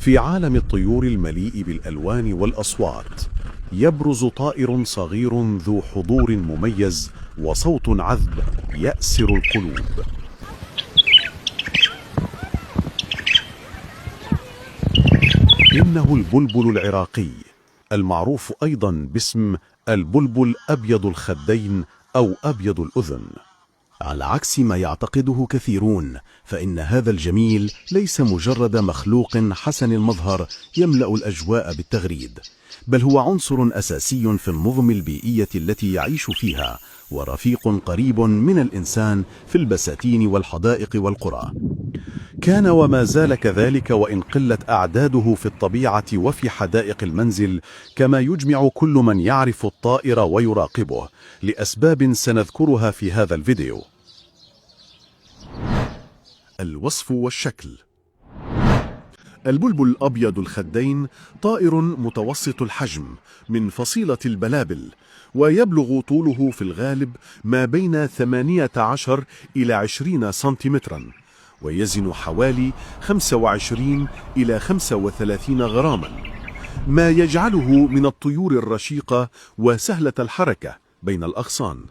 في عالم الطيور المليء بالألوان والأصوات، يبرز طائر صغير ذو حضور مميز وصوت عذب يأسر القلوب. إنه البلبل العراقي، المعروف أيضا باسم البلبل أبيض الخدين أو أبيض الأذن. على عكس ما يعتقده كثيرون، فإن هذا الجميل ليس مجرد مخلوق حسن المظهر يملأ الأجواء بالتغريد، بل هو عنصر أساسي في النظم البيئية التي يعيش فيها، ورفيق قريب من الإنسان في البساتين والحدائق والقرى. كان وما زال كذلك، وإن قلت أعداده في الطبيعة وفي حدائق المنزل، كما يجمع كل من يعرف الطائر ويراقبه لأسباب سنذكرها في هذا الفيديو. الوصف والشكل. البلبل أبيض الخدين طائر متوسط الحجم من فصيلة البلابل، ويبلغ طوله في الغالب ما بين 18 إلى 20 سنتيمترا، ويزن حوالي 25 إلى 35 غراما، ما يجعله من الطيور الرشيقة وسهلة الحركة بين الأغصان.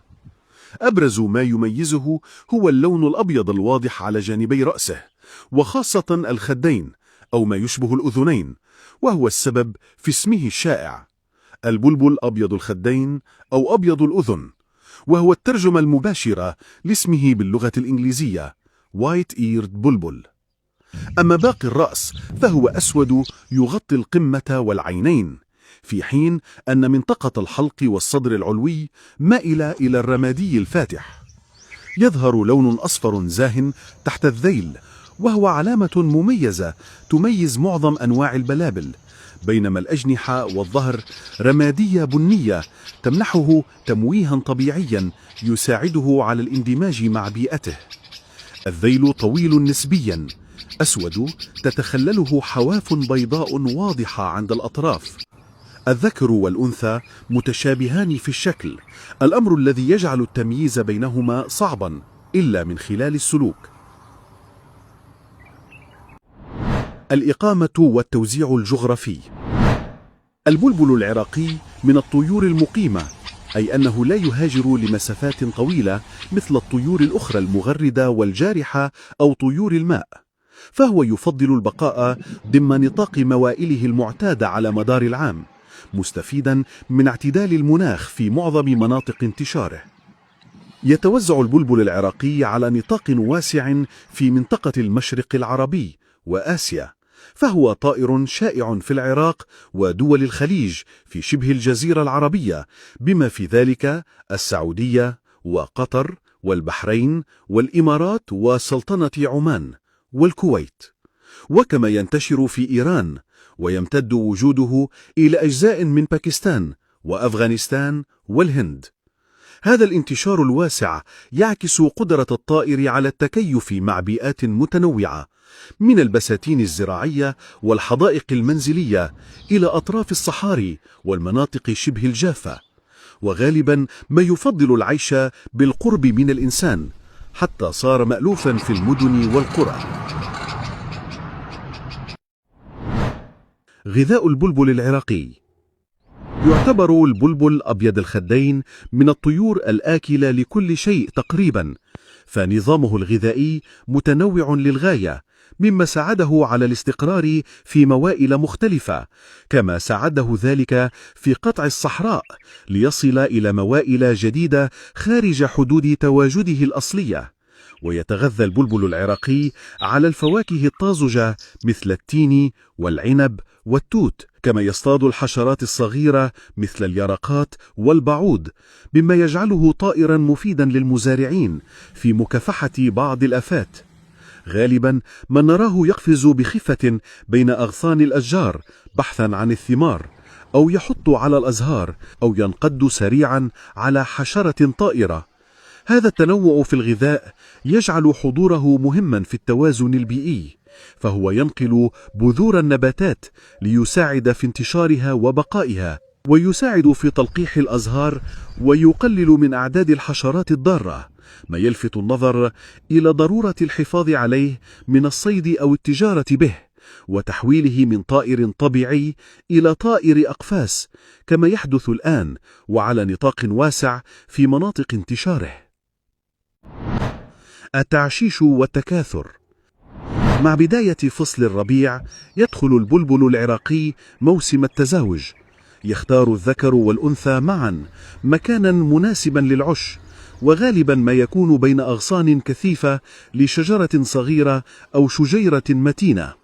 أبرز ما يميزه هو اللون الأبيض الواضح على جانبي رأسه، وخاصة الخدين أو ما يشبه الأذنين، وهو السبب في اسمه الشائع البلبل أبيض الخدين أو أبيض الأذن، وهو الترجمة المباشرة لاسمه باللغة الإنجليزية White Eared بلبل. أما باقي الرأس فهو أسود يغطي القمة والعينين، في حين أن منطقة الحلق والصدر العلوي مائلة إلى الرمادي الفاتح. يظهر لون أصفر زاهن تحت الذيل، وهو علامة مميزة تميز معظم أنواع البلابل، بينما الأجنحة والظهر رمادية بنية تمنحه تمويها طبيعيا يساعده على الاندماج مع بيئته. الذيل طويل نسبيا أسود تتخلله حواف بيضاء واضحة عند الأطراف. الذكر والأنثى متشابهان في الشكل، الأمر الذي يجعل التمييز بينهما صعبا إلا من خلال السلوك. الإقامة والتوزيع الجغرافي. البلبل العراقي من الطيور المقيمة، أي أنه لا يهاجر لمسافات طويلة مثل الطيور الأخرى المغردة والجارحة أو طيور الماء، فهو يفضل البقاء ضمن نطاق موائله المعتادة على مدار العام، مستفيدا من اعتدال المناخ في معظم مناطق انتشاره. يتوزع البلبل العراقي على نطاق واسع في منطقة المشرق العربي وآسيا، فهو طائر شائع في العراق ودول الخليج في شبه الجزيرة العربية، بما في ذلك السعودية وقطر والبحرين والإمارات وسلطنة عمان والكويت، وكما ينتشر في إيران، ويمتد وجوده إلى أجزاء من باكستان وأفغانستان والهند. هذا الانتشار الواسع يعكس قدرة الطائر على التكيف مع بيئات متنوعة، من البساتين الزراعية والحدائق المنزلية إلى أطراف الصحاري والمناطق شبه الجافة، وغالبا ما يفضل العيش بالقرب من الإنسان، حتى صار مألوفا في المدن والقرى. غذاء البلبل العراقي. يعتبر البلبل أبيض الخدين من الطيور الآكلة لكل شيء تقريبا، فنظامه الغذائي متنوع للغاية، مما ساعده على الاستقرار في موائل مختلفة، كما ساعده ذلك في قطع الصحراء ليصل إلى موائل جديدة خارج حدود تواجده الأصلية. ويتغذى البلبل العراقي على الفواكه الطازجة مثل التين والعنب والتوت، كما يصطاد الحشرات الصغيرة مثل اليرقات والبعوض، مما يجعله طائرا مفيدا للمزارعين في مكافحة بعض الآفات. غالبا ما نراه يقفز بخفة بين أغصان الأشجار بحثا عن الثمار، أو يحط على الأزهار، أو ينقض سريعا على حشرة طائرة. هذا التنوع في الغذاء يجعل حضوره مهما في التوازن البيئي، فهو ينقل بذور النباتات ليساعد في انتشارها وبقائها، ويساعد في تلقيح الأزهار، ويقلل من أعداد الحشرات الضارة، ما يلفت النظر إلى ضرورة الحفاظ عليه من الصيد أو التجارة به، وتحويله من طائر طبيعي إلى طائر أقفاس كما يحدث الآن وعلى نطاق واسع في مناطق انتشاره. التعشيش والتكاثر. مع بداية فصل الربيع يدخل البلبل العراقي موسم التزاوج، يختار الذكر والأنثى معا مكانا مناسبا للعش، وغالبا ما يكون بين أغصان كثيفة لشجرة صغيرة أو شجيرة متينة.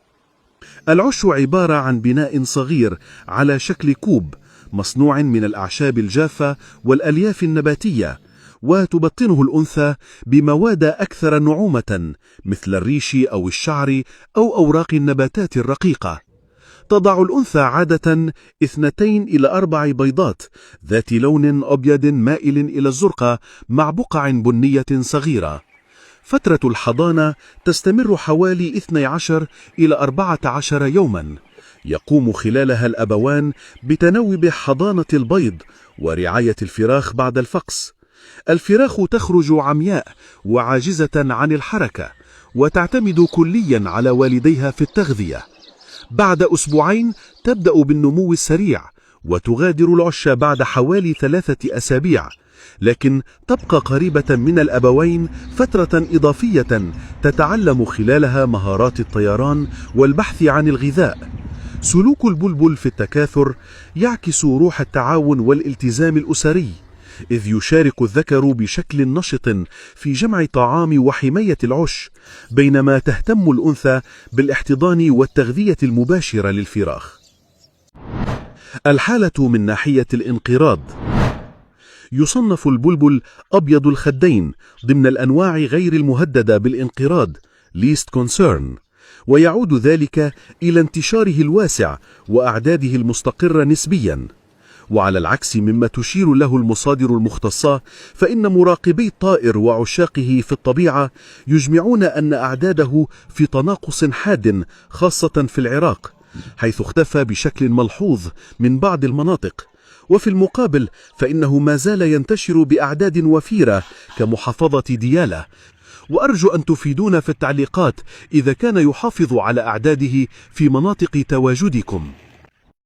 العش عبارة عن بناء صغير على شكل كوب مصنوع من الأعشاب الجافة والألياف النباتية، وتبطنه الأنثى بمواد أكثر نعومة مثل الريش أو الشعر أو أوراق النباتات الرقيقة. تضع الأنثى عادة 2 إلى 4 بيضات ذات لون أبيض مائل إلى الزرقاء مع بقع بنية صغيرة. فترة الحضانة تستمر حوالي 12 إلى 14 يوما، يقوم خلالها الأبوان بتناوب حضانة البيض ورعاية الفراخ بعد الفقس. الفراخ تخرج عمياء وعاجزة عن الحركة، وتعتمد كليا على والديها في التغذية. بعد أسبوعين تبدأ بالنمو السريع، وتغادر العش بعد حوالي 3 أسابيع، لكن تبقى قريبة من الأبوين فترة إضافية تتعلم خلالها مهارات الطيران والبحث عن الغذاء. سلوك البلبل في التكاثر يعكس روح التعاون والالتزام الأسري، إذ يشارك الذكر بشكل نشط في جمع طعام وحماية العش، بينما تهتم الأنثى بالاحتضان والتغذية المباشرة للفراخ. الحالة من ناحية الانقراض. يصنف البلبل أبيض الخدين ضمن الأنواع غير المهددة بالانقراض least concern، ويعود ذلك إلى انتشاره الواسع وأعداده المستقرة نسبيا. وعلى العكس مما تشير له المصادر المختصة، فإن مراقبي الطائر وعشاقه في الطبيعة يجمعون أن أعداده في تناقص حاد، خاصة في العراق، حيث اختفى بشكل ملحوظ من بعض المناطق. وفي المقابل فإنه ما زال ينتشر بأعداد وفيرة كمحافظة ديالى. وأرجو أن تفيدونا في التعليقات إذا كان يحافظ على أعداده في مناطق تواجدكم.